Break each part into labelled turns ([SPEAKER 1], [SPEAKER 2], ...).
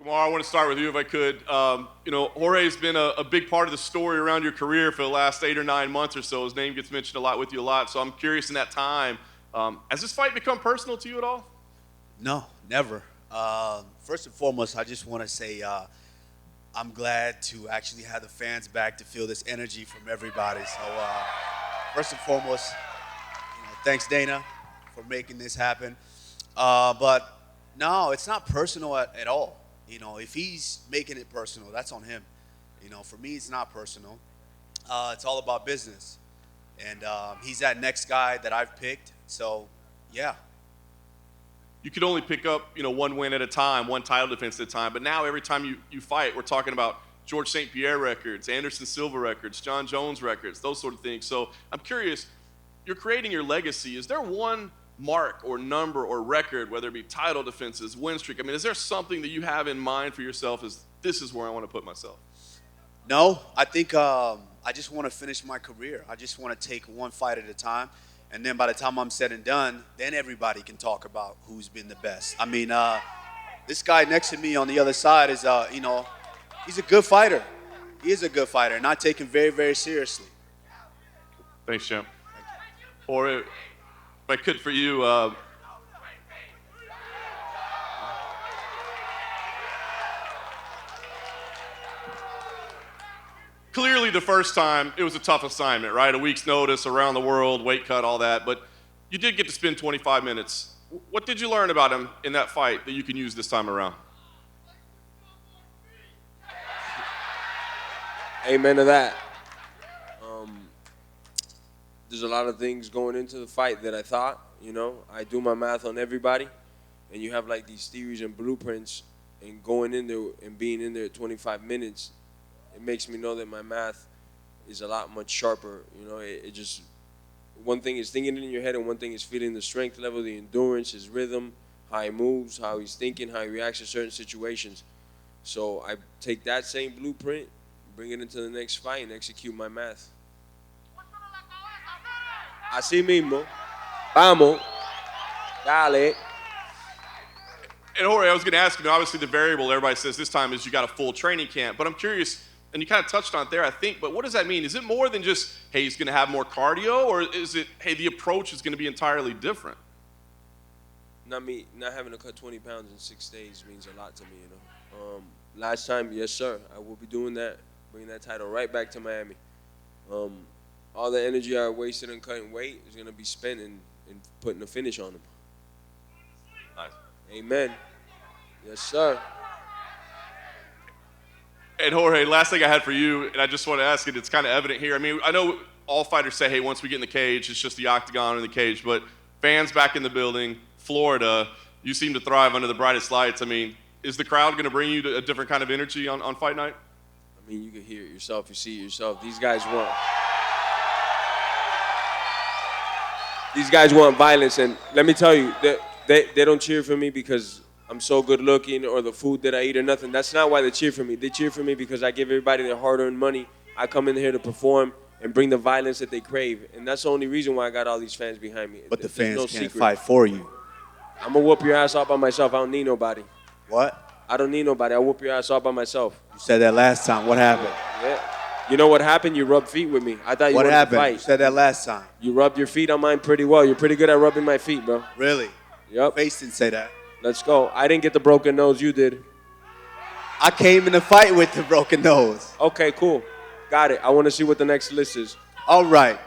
[SPEAKER 1] Kamaru, I want to start with you if I could. Jorge's been a big part of the story around your career for the last 8 or 9 months or so. His name gets mentioned a lot with you a lot. So I'm curious in that time, has this fight become personal to you at all?
[SPEAKER 2] No, never. First and foremost, I just want to say I'm glad to actually have the fans back to feel this energy from everybody. So first and foremost, thanks Dana for making this happen. But no, it's not personal at all. If he's making it personal, that's on him. For me, it's not personal. It's all about business. And he's that next guy that I've picked. So, yeah.
[SPEAKER 1] You could only pick up, one win at a time, one title defense at a time. But now every time you fight, we're talking about George St. Pierre records, Anderson Silva records, John Jones records, those sort of things. So I'm curious, you're creating your legacy. Is there one mark or number or record, whether it be title defenses, win streak? I mean, is there something that you have in mind for yourself as this is where I want to put myself?
[SPEAKER 2] No, I think I just want to finish my career. I just want to take one fight at a time. And then by the time I'm said and done, then everybody can talk about who's been the best. I mean, this guy next to me on the other side is, he's a good fighter. He is a good fighter, and I take him very, very seriously.
[SPEAKER 1] Thanks, champ. Or if I could for you, clearly the first time it was a tough assignment, right? A week's notice, around the world, weight cut, all that. But you did get to spend 25 minutes. What did you learn about him in that fight that you can use this time around?
[SPEAKER 3] Amen to that. There's a lot of things going into the fight that I thought, I do my math on everybody, and you have like these theories and blueprints, and going in there and being in there at 25 minutes, it makes me know that my math is a lot much sharper. It just, one thing is thinking it in your head, and one thing is feeling the strength level, the endurance, his rhythm, how he moves, how he's thinking, how he reacts to certain situations. So I take that same blueprint, bring it into the next fight, and execute my math. Así mismo. Vamos. Dale.
[SPEAKER 1] And Jorge, I was going to ask you, obviously the variable everybody says this time is you got a full training camp, but I'm curious, and you kind of touched on it there, I think, but what does that mean? Is it more than just, hey, he's going to have more cardio, or is it, hey, the approach is going to be entirely different?
[SPEAKER 3] Not having to cut 20 pounds in 6 days means a lot to me, Last time, yes, sir, I will be doing that, bringing that title right back to Miami. All the energy I wasted in cutting weight is going to be spent in putting a finish on him.
[SPEAKER 1] Nice.
[SPEAKER 3] Amen. Yes, sir.
[SPEAKER 1] And Jorge, last thing I had for you, and I just want to ask it, it's kind of evident here. I mean, I know all fighters say, hey, once we get in the cage, it's just the octagon and the cage, but fans back in the building, Florida, you seem to thrive under the brightest lights. I mean, is the crowd going to bring you to a different kind of energy on fight night?
[SPEAKER 3] I mean, you can hear it yourself, you see it yourself. These guys want violence, and let me tell you, they don't cheer for me because I'm so good looking or the food that I eat or nothing. That's not why they cheer for me. They cheer for me because I give everybody their hard-earned money. I come in here to perform and bring the violence that they crave, and that's the only reason why I got all these fans behind me.
[SPEAKER 2] But the fans can't fight for you.
[SPEAKER 3] I'm gonna whoop your ass all by myself. I don't need nobody.
[SPEAKER 2] What?
[SPEAKER 3] I don't need nobody. I whoop your ass all by myself.
[SPEAKER 2] You said that last time. What happened?
[SPEAKER 3] Yeah. You know what happened? You rubbed feet with me. I thought you
[SPEAKER 2] What
[SPEAKER 3] wanted
[SPEAKER 2] happened?
[SPEAKER 3] to fight.
[SPEAKER 2] You said that last time.
[SPEAKER 3] You rubbed your feet on mine pretty well. You're pretty good at rubbing my feet, bro.
[SPEAKER 2] Really?
[SPEAKER 3] Yep.
[SPEAKER 2] Face didn't say that.
[SPEAKER 3] Let's go. I didn't get the broken nose. You did.
[SPEAKER 2] I came in the fight with the broken nose.
[SPEAKER 3] Okay, cool. Got it. I want to see what the next list is.
[SPEAKER 2] All right.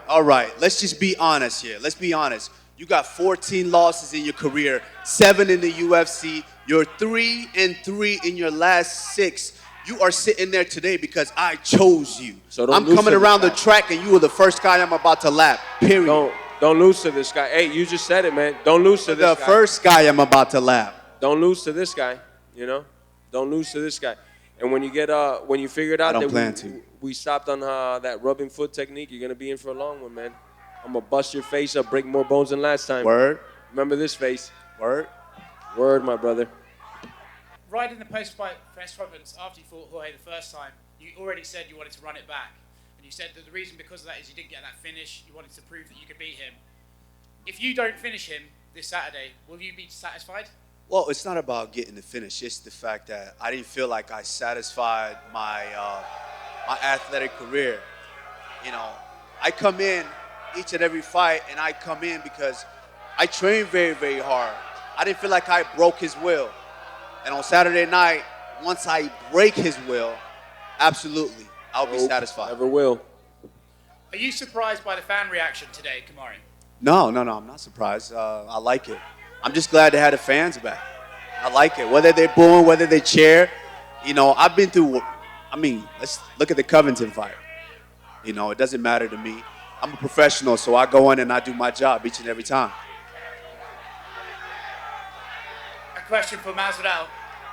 [SPEAKER 2] Let's just be honest here. Let's be honest. You got 14 losses in your career, 7 in the UFC. You're 3-3 in your last 6. You are sitting there today because I chose you.
[SPEAKER 3] So
[SPEAKER 2] I'm coming around the track and you were the first guy I'm about to lap, period.
[SPEAKER 3] Don't lose to this guy. Hey, you just said it, man. Don't lose to this guy.
[SPEAKER 2] The first guy I'm about to lap.
[SPEAKER 3] Don't lose to this guy, Don't lose to this guy. And when you figure it out that we stopped on that rubbing foot technique, you're going to be in for a long one, man. I'm going to bust your face up, break more bones than last time.
[SPEAKER 2] Word.
[SPEAKER 3] Remember this face.
[SPEAKER 2] Word.
[SPEAKER 3] Word, my brother.
[SPEAKER 4] Right in the post-fight press conference after you fought Jorge the first time, you already said you wanted to run it back. And you said that the reason because of that is you didn't get that finish. You wanted to prove that you could beat him. If you don't finish him this Saturday, will you be satisfied?
[SPEAKER 2] Well, it's not about getting the finish. It's the fact that I didn't feel like I satisfied my my athletic career. You know, I come in each and every fight, and I come in because I train very, very hard. I didn't feel like I broke his will. And on Saturday night, once I break his will, absolutely, I'll be satisfied.
[SPEAKER 3] Never will.
[SPEAKER 4] Are you surprised by the fan reaction today, Kamaru?
[SPEAKER 2] No, I'm not surprised. I like it. I'm just glad to have the fans back. I like it. Whether they're booing, whether they cheer, you know, I've been through, I mean, let's look at the Covington fight. You know, it doesn't matter to me. I'm a professional, so I go in and I do my job each and every time.
[SPEAKER 4] A question for Masvidal.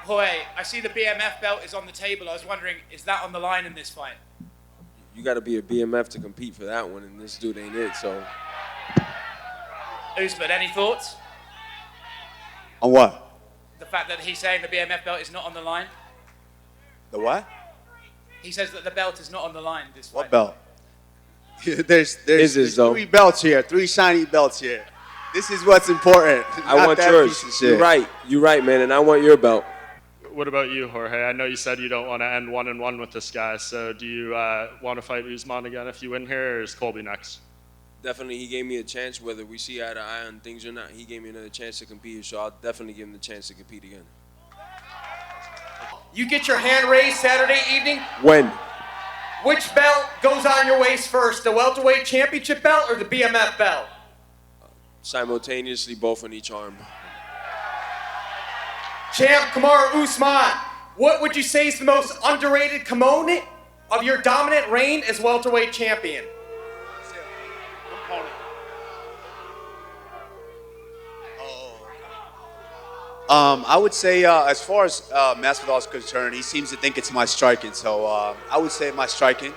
[SPEAKER 4] Jorge, I see the BMF belt is on the table. I was wondering, is that on the line in this fight?
[SPEAKER 3] You got to be a BMF to compete for that one, and this dude ain't it, so.
[SPEAKER 4] Usman, any thoughts?
[SPEAKER 2] On what?
[SPEAKER 4] The fact that he's saying the BMF belt is not on the line?
[SPEAKER 2] The what?
[SPEAKER 4] He says that the belt is not on the line this fight.
[SPEAKER 2] What belt? there's
[SPEAKER 3] though?
[SPEAKER 2] 3 belts here, 3 shiny belts here. This is what's important.
[SPEAKER 3] I
[SPEAKER 2] not
[SPEAKER 3] want
[SPEAKER 2] that
[SPEAKER 3] yours.
[SPEAKER 2] piece of shit.
[SPEAKER 3] You're right, man, and I want your belt.
[SPEAKER 5] What about you, Jorge? I know you said you don't want to end 1-1 with this guy, so do you want to fight Usman again if you win here, or is Colby next?
[SPEAKER 3] Definitely, he gave me a chance, whether we see eye to eye on things or not. He gave me another chance to compete, so I'll definitely give him the chance to compete again.
[SPEAKER 6] You get your hand raised Saturday evening.
[SPEAKER 3] When?
[SPEAKER 6] Which belt goes on your waist first, the welterweight championship belt or the BMF belt?
[SPEAKER 3] Simultaneously, both on each arm.
[SPEAKER 6] Champ Kamaru Usman, what would you say is the most underrated component of your dominant reign as welterweight champion?
[SPEAKER 2] I would say, as far as Masvidal is concerned, he seems to think it's my striking. So I would say my striking.